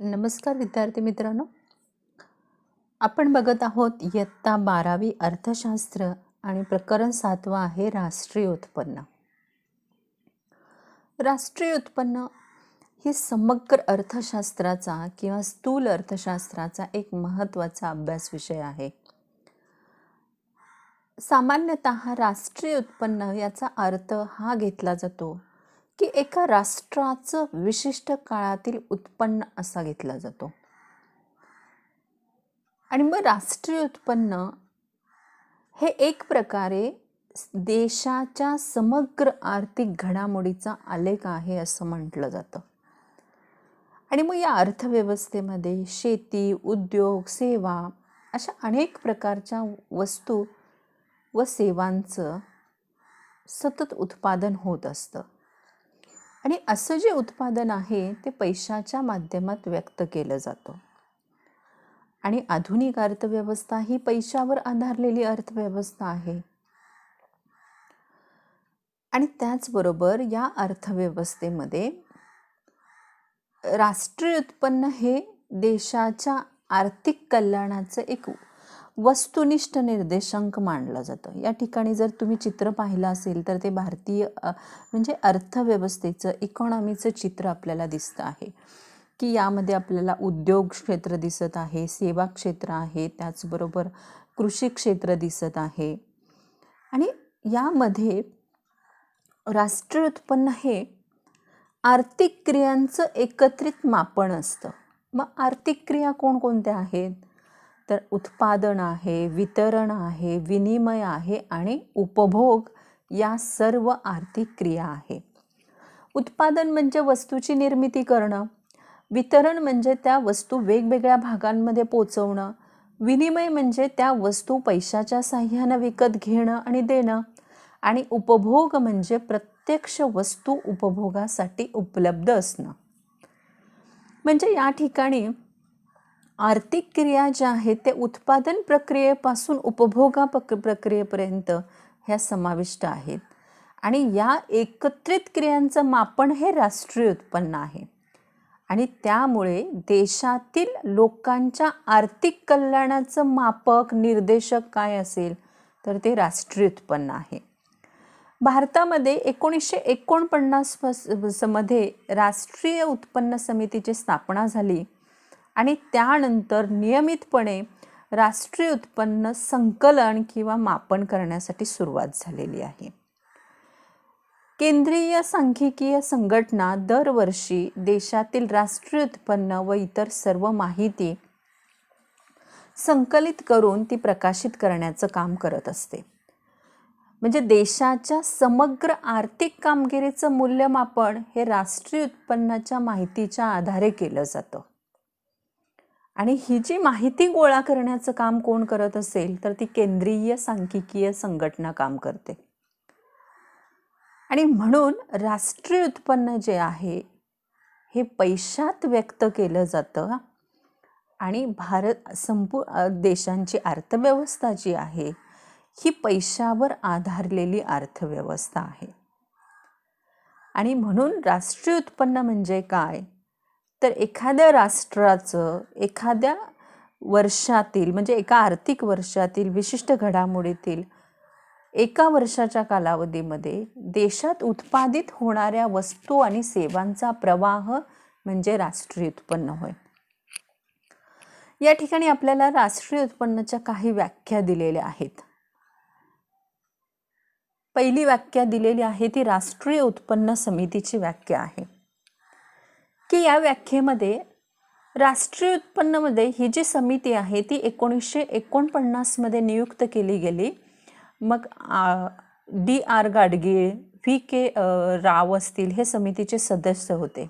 नमस्कार विद्यार्थी मित्रांनो, आपण बघत आहोत इयत्ता 12वी अर्थशास्त्र आणि प्रकरण 7 आहे राष्ट्रीय उत्पन्न. राष्ट्रीय उत्पन्न ही समग्र अर्थशास्त्राचा किंवा स्थूल अर्थशास्त्राचा एक महत्त्वाचा अभ्यास विषय आहे. सामान्यतः राष्ट्रीय उत्पन्न याचा अर्थ हा घेतला जातो की एका राष्ट्राचं विशिष्ट काळातील उत्पन्न असा घेतला जातो. आणि मग राष्ट्रीय उत्पन्न हे एक प्रकारे देशाच्या समग्र आर्थिक घडामोडीचा आलेख आहे असं म्हटलं जातं. आणि मग या अर्थव्यवस्थेमध्ये शेती, उद्योग, सेवा अशा अनेक प्रकारच्या वस्तू व सेवांचं सतत उत्पादन होत असतं. आणि असं जे उत्पादन आहे ते पैशाच्या माध्यमात व्यक्त केलं जातं. आणि आधुनिक अर्थव्यवस्था ही पैशावर आधारलेली अर्थव्यवस्था आहे. आणि त्याचबरोबर या अर्थव्यवस्थेमध्ये राष्ट्रीय उत्पन्न हे देशाच्या आर्थिक कल्याणाचं एक वस्तुनिष्ठ निर्देशांक मानलं जातं. या ठिकाणी जर तुम्ही चित्र पाहिलं असेल तर ते भारतीय म्हणजे अर्थव्यवस्थेचं इकॉनॉमीचं चित्र आपल्याला दिसतं आहे की यामध्ये आपल्याला उद्योग क्षेत्र दिसत आहे, सेवा क्षेत्र आहे, त्याचबरोबर कृषी क्षेत्र दिसत आहे. आणि यामध्ये राष्ट्रीय उत्पन्न हे आर्थिक क्रियांचं एकत्रित मापन असतं. मग आर्थिक क्रिया कोणकोणत्या आहेत? तर उत्पादन आहे, वितरण आहे, विनिमय आहे आणि उपभोग या सर्व आर्थिक क्रिया आहे. उत्पादन म्हणजे वस्तूची निर्मिती करणं, वितरण म्हणजे त्या वस्तू वेगवेगळ्या भागांमध्ये पोचवणं, विनिमय म्हणजे त्या वस्तू पैशाच्या साह्यानं विकत घेणं आणि देणं, आणि उपभोग म्हणजे प्रत्यक्ष वस्तू उपभोगासाठी उपलब्ध असणं. म्हणजे या ठिकाणी आर्थिक क्रिया ज्या आहेत ते उत्पादन प्रक्रियेपासून उपभोगा प्रक्रियेपर्यंत ह्या समाविष्ट आहेत. आणि या एकत्रित क्रियांचं मापन हे राष्ट्रीय उत्पन्न आहे. आणि त्यामुळे देशातील लोकांच्या आर्थिक कल्याणाचं मापक निर्देशक काय असेल तर ते राष्ट्रीय उत्पन्न आहे. भारतामध्ये 1949 मध्ये राष्ट्रीय उत्पन्न समितीची स्थापना झाली आणि त्यानंतर नियमितपणे राष्ट्रीय उत्पन्न संकलन किंवा मापन करण्यासाठी सुरुवात झालेली आहे. केंद्रीय सांख्यिकीय संघटना दरवर्षी देशातील राष्ट्रीय उत्पन्न व इतर सर्व माहिती संकलित करून ती प्रकाशित करण्याचं काम करत असते. म्हणजे देशाच्या समग्र आर्थिक कामगिरीचं मूल्यमापन हे राष्ट्रीय उत्पन्नाच्या माहितीच्या आधारे केलं जातं. आणि ही जी माहिती गोळा करण्याचं काम कोण करत असेल तर ती केंद्रीय सांख्यिकीय संघटना काम करते. आणि म्हणून राष्ट्रीय उत्पन्न जे आहे हे पैशात व्यक्त केलं जातं. आणि देशांची अर्थव्यवस्था जी आहे ही पैशावर आधारलेली अर्थव्यवस्था आहे. आणि म्हणून राष्ट्रीय उत्पन्न म्हणजे काय तर एखाद्या राष्ट्राचं एखाद्या वर्षातील म्हणजे एका आर्थिक वर्षातील विशिष्ट घडामोडीतील एका वर्षाच्या कालावधीमध्ये देशात उत्पादित होणाऱ्या वस्तू आणि सेवांचा प्रवाह म्हणजे राष्ट्रीय उत्पन्न होय. या ठिकाणी आपल्याला राष्ट्रीय उत्पन्नाच्या काही व्याख्या दिलेल्या आहेत. पहिली व्याख्या दिलेली आहे ती राष्ट्रीय उत्पन्न समितीची व्याख्या आहे की या व्याख्येमध्ये राष्ट्रीय उत्पन्नामध्ये ही जी समिती आहे ती 1949 मध्ये नियुक्त केली गेली. मग D.R. गाडगीळ, V.K. राव असतील हे समितीचे सदस्य होते.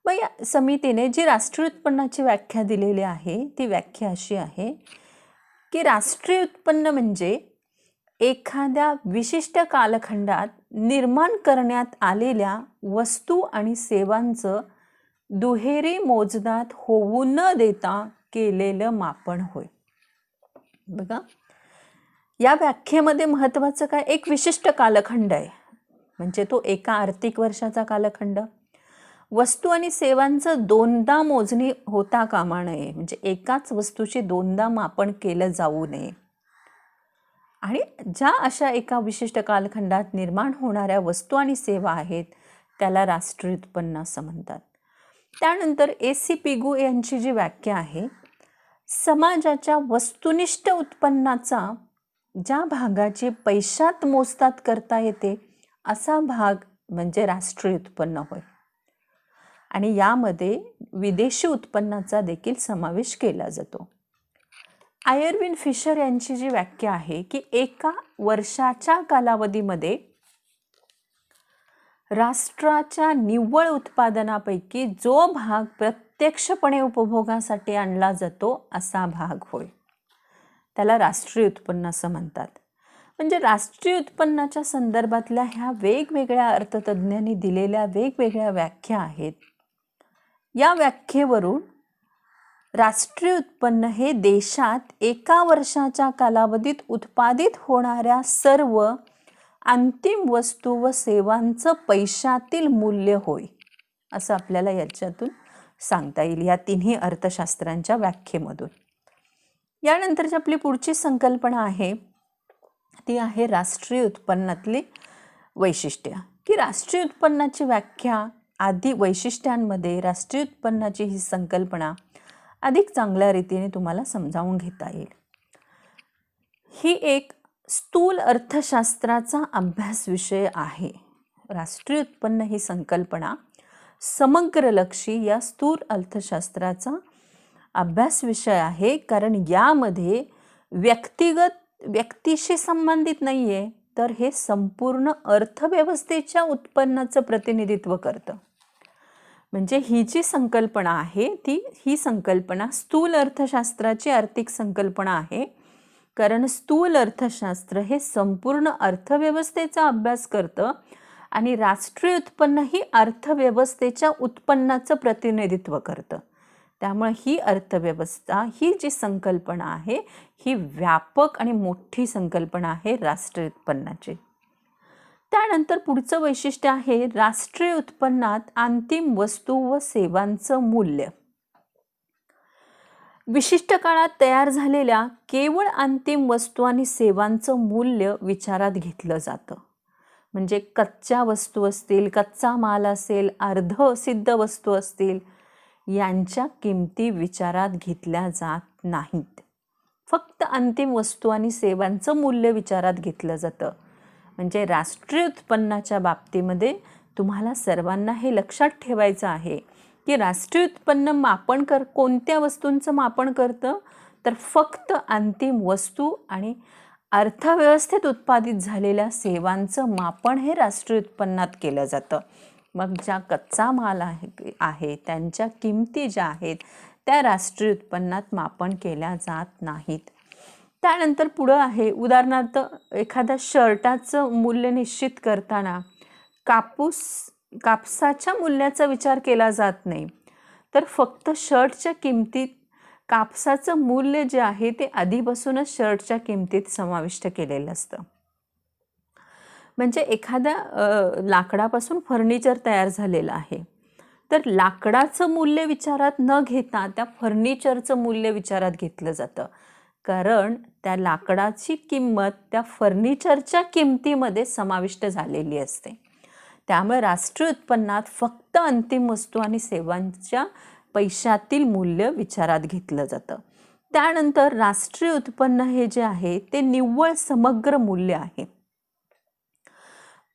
मग या समितीने जी राष्ट्रीय उत्पन्नाची व्याख्या दिलेली आहे ती व्याख्या अशी आहे की राष्ट्रीय उत्पन्न म्हणजे एखाद्या विशिष्ट कालखंडात निर्माण करण्यात आलेल्या वस्तू आणि सेवांचं दुहेरी मोजदाद होऊ न देता केलेलं मापन होय. बघा, या व्याख्येमध्ये महत्त्वाचं काय, एक विशिष्ट कालखंड आहे म्हणजे तो एका आर्थिक वर्षाचा कालखंड. वस्तू आणि सेवांचं दोनदा मोजणी होता कामा नये, म्हणजे एकाच वस्तूची दोनदा मापन केलं जाऊ नये. आणि ज्या अशा एका विशिष्ट कालखंडात निर्माण होणाऱ्या वस्तू आणि सेवा आहेत त्याला राष्ट्रीय उत्पन्न असं म्हणतात. त्यानंतर AC पिगू यांची जी व्याख्या आहे, समाजाच्या वस्तुनिष्ठ उत्पन्नाचा ज्या भागाची पैशात मोजतात करता येते असा भाग म्हणजे राष्ट्रीय उत्पन्न होय. आणि यामध्ये विदेशी उत्पन्नाचा देखील समावेश केला जातो. आयर्विन फिशर यांची जी व्याख्या आहे की एका वर्षाच्या कालावधीमध्ये राष्ट्राच्या निव्वळ उत्पादनापैकी जो भाग प्रत्यक्षपणे उपभोगासाठी आणला जातो असा भाग होय, त्याला राष्ट्रीय उत्पन्न असं म्हणतात. म्हणजे राष्ट्रीय उत्पन्नाच्या संदर्भातल्या ह्या वेगवेगळ्या अर्थतज्ञांनी दिलेल्या वेगवेगळ्या व्याख्या आहेत. या व्याख्येवरून राष्ट्रीय उत्पन्न हे देशात एका वर्षाच्या कालावधीत उत्पादित होणाऱ्या सर्व अंतिम वस्तू व सेवांचं पैशातील मूल्य होय असं आपल्याला याच्यातून सांगता येईल या तिन्ही अर्थशास्त्रांच्या व्याख्येमधून. यानंतरची आपली पुढची संकल्पना आहे ती आहे राष्ट्रीय उत्पन्नातली वैशिष्ट्य. की राष्ट्रीय उत्पन्नाची व्याख्या आधी वैशिष्ट्यांमध्ये राष्ट्रीय उत्पन्नाची ही संकल्पना अधिक चांगल्या रीतीने तुम्हाला समजावून घेता येईल. ही एक स्थूल अर्थशास्त्राचा अभ्यास विषय आहे. राष्ट्रीय उत्पन्न ही संकल्पना समग्रलक्षी या स्थूल अर्थशास्त्राचा अभ्यास विषय आहे, कारण यामध्ये व्यक्तीशी संबंधित नाही आहे, तर हे संपूर्ण अर्थव्यवस्थेच्या उत्पन्नाचं प्रतिनिधित्व करतं. म्हणजे ही जी संकल्पना आहे ही संकल्पना स्थूल अर्थशास्त्राची आर्थिक संकल्पना आहे, कारण स्थूल अर्थशास्त्र हे संपूर्ण अर्थव्यवस्थेचा अभ्यास करतं आणि राष्ट्रीय उत्पन्न ही अर्थव्यवस्थेच्या उत्पन्नाचं प्रतिनिधित्व करतं. त्यामुळे ही अर्थव्यवस्था ही जी संकल्पना आहे ही व्यापक आणि मोठी संकल्पना आहे राष्ट्रीय उत्पन्नाची. त्यानंतर पुढचं वैशिष्ट्य आहे राष्ट्रीय उत्पन्नात अंतिम वस्तू व सेवांचं मूल्य. विशिष्ट काळात तयार झालेल्या केवळ अंतिम वस्तू आणि सेवांचं मूल्य विचारात घेतलं जातं. म्हणजे कच्च्या वस्तू असतील, कच्चा माल असेल, अर्धसिद्ध वस्तू असतील, यांच्या किमती विचारात घेतल्या जात नाहीत. फक्त अंतिम वस्तू आणि सेवांचं मूल्य विचारात घेतलं जातं. म्हणजे राष्ट्रीय उत्पन्नाच्या बाबतीमध्ये तुम्हाला सर्वांना हे लक्षात ठेवायचं आहे की राष्ट्रीय उत्पन्न कोणत्या वस्तूंचं मापन करतं, तर फक्त अंतिम वस्तू आणि अर्थव्यवस्थेत उत्पादित झालेल्या सेवांचं मापन हे राष्ट्रीय उत्पन्नात केलं जातं. मग ज्या कच्चा माल आहे त्यांच्या किमती ज्या आहेत त्या राष्ट्रीय उत्पन्नात मापन केल्या जात नाहीत. त्यानंतर पुढं आहे उदाहरणार्थ एखाद्या शर्टाचं मूल्य निश्चित करताना कापसाच्या मूल्याचा विचार केला जात नाही, तर फक्त शर्टच्या किमतीत कापसाचं मूल्य जे आहे ते आधीपासूनच शर्टच्या किमतीत समाविष्ट केलेलं असतं. म्हणजे एखाद्या लाकडापासून फर्निचर तयार झालेलं आहे, तर लाकडाचं मूल्य विचारात न घेता त्या फर्निचरचं मूल्य विचारात घेतलं जातं, कारण त्या लाकडाची किंमत त्या फर्निचरच्या किमतीमध्ये समाविष्ट झालेली असते. त्यामुळे राष्ट्रीय उत्पन्नात फक्त अंतिम वस्तू आणि सेवांच्या पैशातील मूल्य विचारात घेतलं जातं. त्यानंतर राष्ट्रीय उत्पन्न हे जे आहे ते निव्वळ समग्र मूल्य आहे.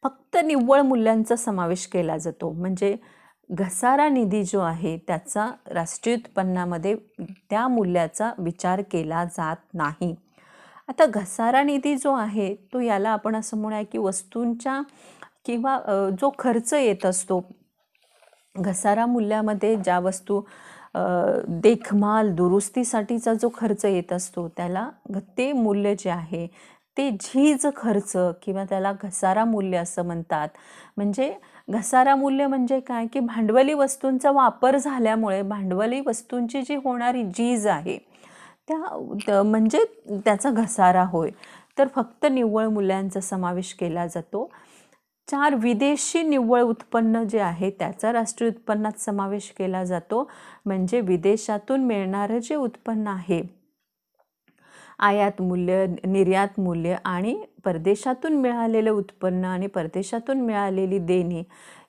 फक्त निव्वळ मूल्यांचा समावेश केला जातो. म्हणजे घसारा निधी जो आहे त्याचा राष्ट्रीय उत्पन्नामध्ये त्या मूल्याचा विचार केला जात नाही. आता घसारा निधी जो आहे तो याला आपण असं म्हणूया की वस्तूंच्या किंवा जो खर्च येत असतो घसारा मूल्यामध्ये, ज्या वस्तू देखभाल दुरुस्तीसाठीचा जो खर्च येत असतो त्याला ते मूल्य जे आहे ते झीज खर्च किंवा त्याला घसारा मूल्य असं म्हणतात. म्हणजे घसारा मूल्य म्हणजे काय की भांडवली वस्तूंचा वापर झाल्यामुळे भांडवली वस्तूंची जी होणारी झीज आहे त्या म्हणजे त्याचा घसारा होय. तर फक्त निव्वळ मूल्यांचा समावेश केला जातो. 4 विदेशी निव्वळ उत्पन्न जे आहे त्याचा राष्ट्रीय उत्पन्नात समावेश केला जातो. म्हणजे विदेशातून मिळणारं जे उत्पन्न आहे, आयात मूल्य, निर्यात मूल्य आणि परदेशातून मिळालेलं उत्पन्न आणि परदेशातून मिळालेली देणी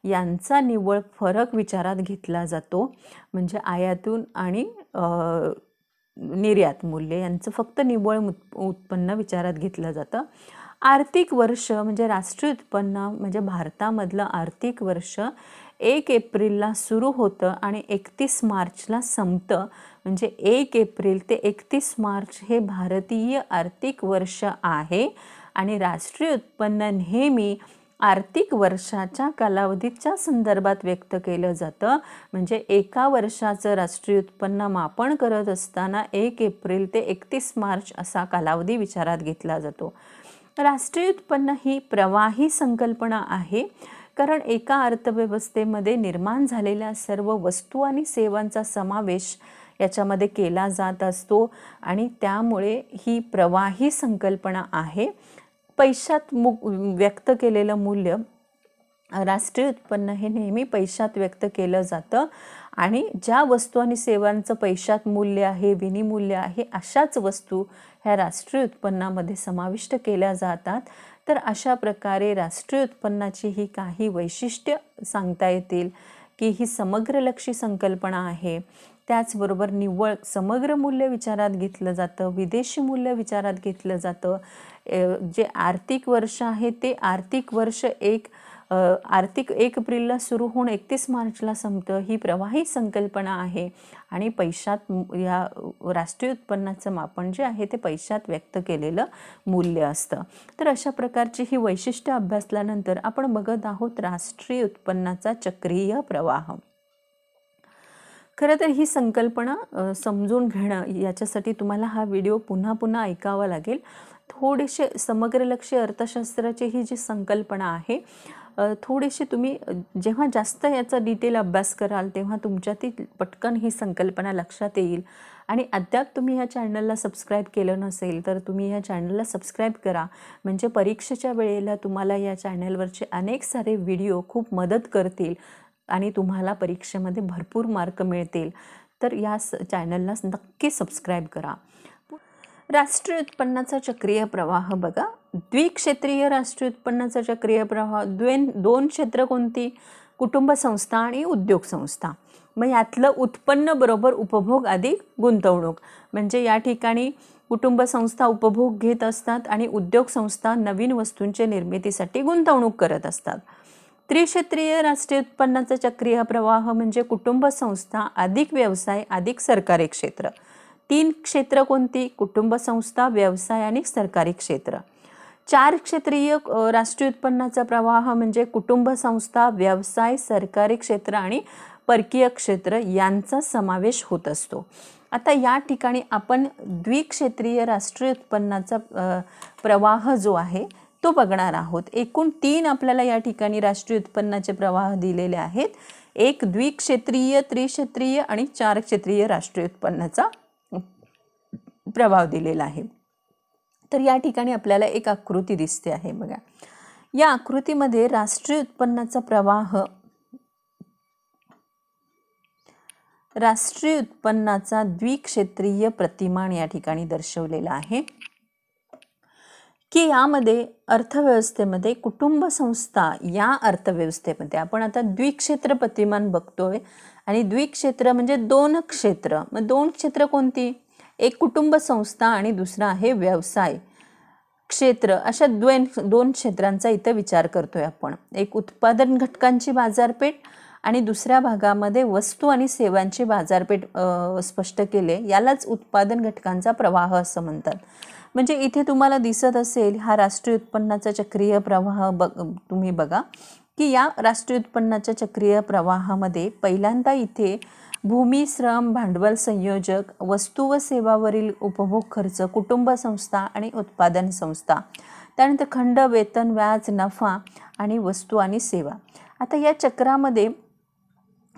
यांचा निव्वळ फरक विचारात घेतला जातो. म्हणजे आयातून आणि निर्यात मूल्य यांचं फक्त निव्वळ उत्पन्न विचारात घेतलं जातं. आर्थिक वर्ष म्हणजे राष्ट्रीय उत्पन्न म्हणजे भारतामधलं आर्थिक वर्ष 1 एप्रिलला सुरू होतं आणि 31 मार्चला संपतं. म्हणजे 1 एप्रिल ते 31 मार्च हे भारतीय आर्थिक वर्ष आहे आणि राष्ट्रीय उत्पन्न नेहमी आर्थिक वर्षाच्या कालावधीच्या संदर्भात व्यक्त केलं जातं. म्हणजे एका वर्षाचं राष्ट्रीय उत्पन्न मापन करत असताना 1 एप्रिल ते 31 मार्च असा कालावधी विचारात घेतला जातो. राष्ट्रीय उत्पन्न ही प्रवाही संकल्पना आहे, कारण एका अर्थव्यवस्थेमध्ये निर्माण झालेल्या सर्व वस्तू आणि सेवांचा समावेश याच्यामध्ये केला जात असतो आणि त्यामुळे ही प्रवाही संकल्पना आहे. पैशात व्यक्त केलेलं मूल्य, राष्ट्रीय उत्पन्न हे नेहमी पैशात व्यक्त केलं जातं आणि ज्या वस्तू आणि सेवांचं पैशात मूल्य आहे, विनिमूल्य आहे, अशाच वस्तू ह्या राष्ट्रीय उत्पन्नामध्ये समाविष्ट केल्या जातात. तर अशा प्रकारे राष्ट्रीय उत्पन्नाची ही काही वैशिष्ट्य सांगता येतील की ही समग्रलक्षी संकल्पना आहे. त्याचबरोबर निव्वळ समग्र मूल्य विचारात घेतलं जातं, विदेशी मूल्य विचारात घेतलं जातं. जे आर्थिक वर्ष आहे ते आर्थिक वर्ष 1 एप्रिलला सुरू होऊन 31 मार्चला संपतं. ही प्रवाही संकल्पना आहे आणि पैशात या राष्ट्रीय उत्पन्नाचं मापन जे आहे ते पैशात व्यक्त केलेलं मूल्य असतं. तर अशा प्रकारची ही वैशिष्ट्य अभ्यासल्यानंतर आपण बघत आहोत राष्ट्रीय उत्पन्नाचा चक्रीय प्रवाह. खरं तर ही संकल्पना समजून घेणं याच्यासाठी तुम्हाला हा व्हिडिओ पुन्हा पुन्हा ऐकावा लागेल. थोडेसे समग्रलक्षी अर्थशास्त्राची ही जी संकल्पना आहे, थोडीशी तुम्ही जेव्हा जास्त याचा डिटेल अभ्यास कराल तेव्हा तुमच्या ती पटकन ही संकल्पना लक्षात येईल. आणि अद्याप तुम्ही ह्या चॅनलला सबस्क्राईब केलं नसेल तर तुम्ही ह्या चॅनलला सबस्क्राईब करा. म्हणजे परीक्षेच्या वेळेला तुम्हाला या चॅनलवरचे अनेक सारे व्हिडिओ खूप मदत करतील आणि तुम्हाला परीक्षेमध्ये भरपूर मार्क मिळतील. तर या चॅनलला नक्की सबस्क्राईब करा. राष्ट्रीय उत्पन्नाचा चक्रीय प्रवाह बघा. द्विक्षेत्रीय राष्ट्रीय उत्पन्नाचा चक्रीय प्रवाह, दोन क्षेत्र कोणती? कुटुंब संस्था आणि उद्योग संस्था. मग यातलं उत्पन्न बरोबर उपभोग अधिक गुंतवणूक. म्हणजे या ठिकाणी कुटुंब संस्था उपभोग घेत असतात आणि उद्योग संस्था नवीन वस्तूंच्या निर्मितीसाठी गुंतवणूक करत असतात. त्रिक्षेत्रीय राष्ट्रीय उत्पन्नाचा चक्रीय प्रवाह म्हणजे कुटुंब संस्था अधिक व्यवसाय अधिक सरकारी क्षेत्र. 3 क्षेत्र कोणती? कुटुंब संस्था, व्यवसाय आणि सरकारी क्षेत्र. 4 क्षेत्रीय राष्ट्रीय उत्पन्नाचा प्रवाह म्हणजे कुटुंब संस्था, व्यवसाय, सरकारी क्षेत्र आणि परकीय क्षेत्र यांचा समावेश होत असतो. आता या ठिकाणी आपण द्विक्षेत्रीय राष्ट्रीय उत्पन्नाचा प्रवाह जो आहे तो बघणार आहोत. एकूण 3 आपल्याला या ठिकाणी राष्ट्रीय उत्पन्नाचे प्रवाह दिलेले आहेत. एक द्विक्षेत्रीय, त्रिक्षेत्रीय आणि 4 क्षेत्रीय राष्ट्रीय उत्पन्नाचा प्रभाव दिलेला आहे. तर या ठिकाणी आपल्याला एक आकृती दिसते आहे बघा. या आकृतीमध्ये राष्ट्रीय उत्पन्नाचा प्रवाह, राष्ट्रीय उत्पन्नाचा द्विक्षेत्रीय प्रतिमान या ठिकाणी दर्शवलेला आहे की यामध्ये अर्थव्यवस्थेमध्ये कुटुंब संस्था या अर्थव्यवस्थेमध्ये आपण आता द्विक्षेत्र प्रतिमान बघतोय. आणि द्विक्षेत्र म्हणजे 2 क्षेत्र. मग 2 क्षेत्र कोणती? एक कुटुंब संस्था आणि दुसरा आहे व्यवसाय क्षेत्र. अशा 2 क्षेत्रांचा इथं विचार करतोय आपण. एक उत्पादन घटकांची बाजारपेठ आणि दुसऱ्या भागामध्ये वस्तू आणि सेवांची बाजारपेठ स्पष्ट केले. यालाच उत्पादन घटकांचा प्रवाह असं म्हणतात. म्हणजे इथे तुम्हाला दिसत असेल हा राष्ट्रीय उत्पन्नाचा चक्रीय प्रवाह तुम्ही बघा की या राष्ट्रीय उत्पन्नाच्या चक्रीय प्रवाहामध्ये पहिल्यांदा इथे भूमी, श्रम, भांडवल संयोजक, वस्तू व सेवावरील उपभोग खर्च, कुटुंब संस्था आणि उत्पादन संस्था. त्यानंतर खंड, वेतन, व्याज, नफा आणि वस्तू आणि सेवा. आता या चक्रामध्ये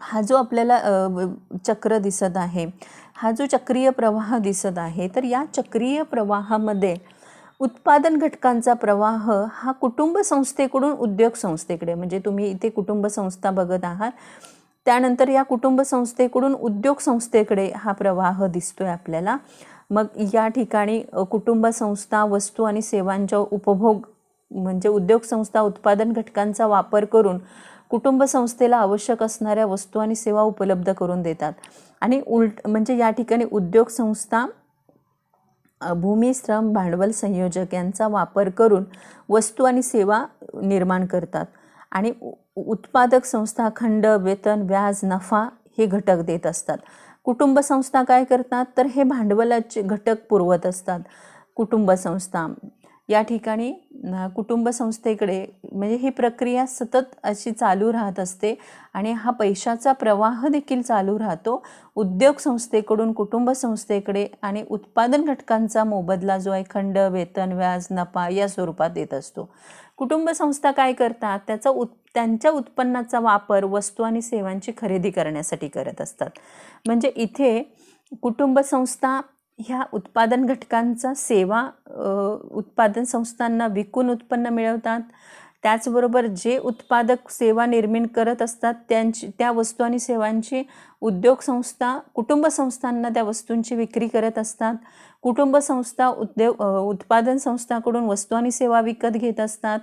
हा जो आपल्याला चक्र दिसत आहे, हा जो चक्रीय प्रवाह दिसत आहे, तर या चक्रीय प्रवाहामध्ये उत्पादन घटकांचा प्रवाह हा कुटुंब संस्थेकडून उद्योग संस्थेकडे, म्हणजे तुम्ही इथे कुटुंब संस्था बघत आहात, त्यानंतर या कुटुंब संस्थेकडून उद्योग संस्थेकडे हा प्रवाह दिसतोय आपल्याला. मग या ठिकाणी कुटुंब संस्था वस्तू आणि सेवांच्या उपभोग, म्हणजे उद्योग संस्था उत्पादन घटकांचा वापर करून कुटुंब संस्थेला आवश्यक असणाऱ्या वस्तू आणि सेवा उपलब्ध करून देतात. आणि म्हणजे या ठिकाणी उद्योग संस्था भूमी, श्रम, भांडवल, संयोजक यांचा वापर करून वस्तू आणि सेवा निर्माण करतात. आणि उत्पादक संस्था खंड, वेतन, व्याज, नफा हे घटक देत असतात. कुटुंब संस्था काय करतात, तर हे भांडवलाचे घटक पुरवत असतात. कुटुंब संस्था या ठिकाणी कुटुंब संस्थेकडे, म्हणजे ही प्रक्रिया सतत अशी चालू राहत असते आणि हा पैशाचा प्रवाह देखील चालू राहतो उद्योग संस्थेकडून कुटुंब संस्थेकडे. आणि उत्पादन घटकांचा मोबदला जो आहे खंड, वेतन, व्याज, नफा या स्वरूपात येत असतो. कुटुंब संस्था काय करतात, त्यांच्या उत्पन्नाचा वापर वस्तू आणि सेवांची खरेदी करण्यासाठी करत असतात. म्हणजे इथे कुटुंब संस्था ह्या उत्पादन घटकांचा सेवा उत्पादन संस्थांना विकून उत्पन्न मिळवतात. त्याचबरोबर जे उत्पादक सेवा निर्माण करत असतात त्या वस्तू आणि सेवांची उद्योग संस्था कुटुंब संस्थांना त्या वस्तूंची विक्री करत असतात. कुटुंब संस्था उत्पादन संस्थांकडून वस्तू आणि सेवा विकत घेत असतात.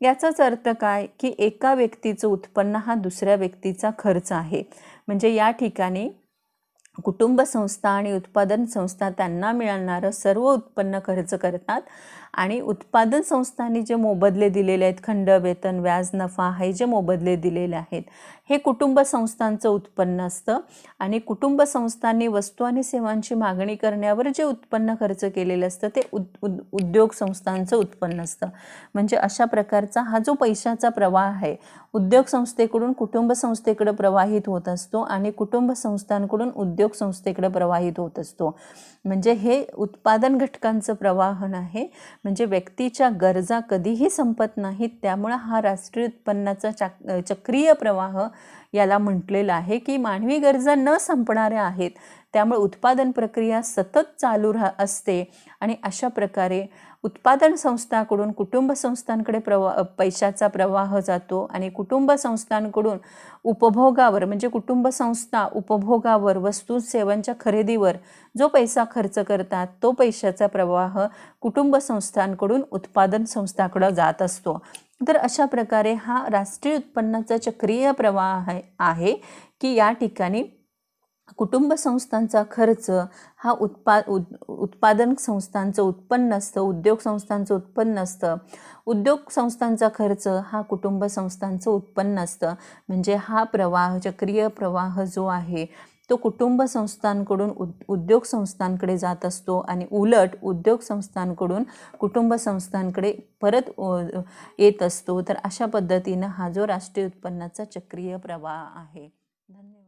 याचाच अर्थ काय, की एका व्यक्तीचं उत्पन्न हा दुसऱ्या व्यक्तीचा खर्च आहे. म्हणजे या ठिकाणी कुटुंब संस्था आणि उत्पादन संस्था त्यांना मिळणारं सर्व उत्पन्न खर्च करतात आणि उत्पादन संस्थांनी जे मोबदले दिलेले आहेत, खंड, वेतन, व्याज, नफा हे जे मोबदले दिलेले आहेत हे कुटुंब संस्थांचं उत्पन्न असतं. आणि कुटुंब संस्थांनी वस्तू आणि सेवांची मागणी करण्यावर जे उत्पन्न खर्च केलेलं असतं ते उद्योग संस्थांचं उत्पन्न असतं. म्हणजे अशा प्रकारचा हा जो पैशाचा प्रवाह आहे उद्योग संस्थेकडून कुटुंब संस्थेकडे प्रवाहित होत असतो आणि कुटुंब संस्थांकडून उद्योग संस्थेकडे प्रवाहित होत असतो. म्हणजे हे उत्पादन घटकांचं प्रवाहन आहे. म्हणजे व्यक्तीच्या गरजा कधीही संपत नाहीत. त्यामुळे हा राष्ट्रीय उत्पन्नाचा चक्रीय प्रवाह याला म्हटलेलं आहे, की मानवी गरजा न संपणाऱ्या आहेत. त्यामुळे उत्पादन प्रक्रिया सतत चालू असते आणि अशा प्रकारे उत्पादन संस्थांकडून कुटुंब संस्थांकडे पैशाचा प्रवाह जातो आणि कुटुंब संस्थांकडून उपभोगावर, म्हणजे कुटुंब संस्था उपभोगावर वस्तू सेवांच्या खरेदीवर जो पैसा खर्च करतात तो पैशाचा प्रवाह कुटुंब संस्थांकडून उत्पादन संस्थांकडे जात असतो. तर अशा प्रकारे हा राष्ट्रीय उत्पन्नाचा चक्रीय प्रवाह आहे की या ठिकाणी कुटुंब संस्थांचा खर्च हा उत्पादन संस्थांचं उत्पन्न असतं, उद्योग संस्थांचं उत्पन्न असतं. उद्योग संस्थांचा खर्च हा कुटुंब संस्थांचं उत्पन्न असतं. म्हणजे हा प्रवाह, चक्रीय प्रवाह जो आहे तो कुटुंब संस्थांकडून उद्योग संस्थांकडे जात असतो आणि उलट उद्योग संस्थांकडून कुटुंब संस्थांकडे परत येत असतो. तर अशा पद्धतीनं हा जो राष्ट्रीय उत्पन्नाचा चक्रीय प्रवाह आहे. धन्यवाद.